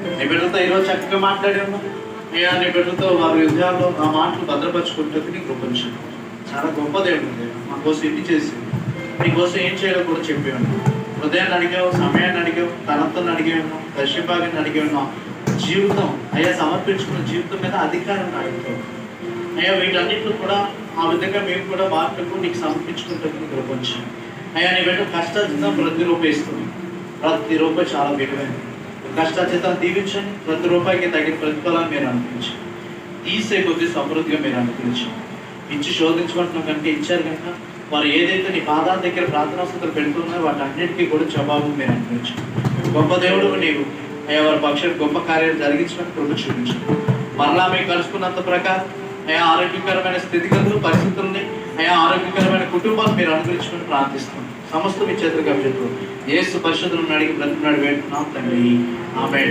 నీ బిడ్డలతో ఈరోజు చక్కగా మాట్లాడాము అయ్యా. నీ బిడ్డలతో వారి యుద్ధాల్లో ఆ మాటలు భద్రపరచుకుంటుంది నీ కృపించు. చాలా గొప్ప దేవుడు, మా కోసం ఇంటి చేసి నీ కోసం ఏం చేయాలో కూడా చెప్పి ఉన్నాం. హృదయాన్ని అడిగావు, సమయాన్ని అడిగావు, తనంతను అడిగాను, దర్శభాగాన్ని అడిగాను. జీవితం అయ్యా సమర్పించుకున్న జీవితం మీద అధికారాన్ని అడుగుతావు అయ్యా. వీటన్నిటిని కూడా ఆ విధంగా మేము కూడా మార్పుకు నీకు సమర్పించుకుంటుంది కృపించు అయ్యా. నీ బిడ్డ కష్టార్జితం ప్రతి రూపాయి ఇస్తుంది. ప్రతి రూపాయి చాలా విలువైనది. కష్టార్జితం దీవించండి. ప్రతి రూపాయికి తగిన ప్రతిఫలాన్ని మీరు అనిపించండి. తీసే కొద్ది సమృద్ధిగా మీరు అనిపించండి. ఇచ్చి శోధించుకుంటున్నాం కనుక ఇచ్చారు కనుక వారు ఏదైతే నీ పాదాల దగ్గర ప్రార్థనాస్తులు పెడుతున్నారో వాటి అన్నిటికీ కూడా జవాబు మీరు అనిపించండి. గొప్ప దేవుడు నీవు అయ్యా. వారి పక్షాలు గొప్ప కార్యాలు జరిగించమని కృప చూపించండి. మరలా మేము కలుసుకున్నంత ప్రకారం అయ్యా ఆరోగ్యకరమైన స్థితిగతులు పరిస్థితుల్ని అయ్యా ఆరోగ్యకరమైన కుటుంబాలు మీరు అనుగ్రహించుకొని ప్రార్థిస్తున్నాం. సమస్త మీ చేతులకు అభివృద్ధి యేసు పరిశుద్ధులను అడిగి బ్రతుకున్నాడు వేడుకున్నాం తండ్రి. ఆమేన్.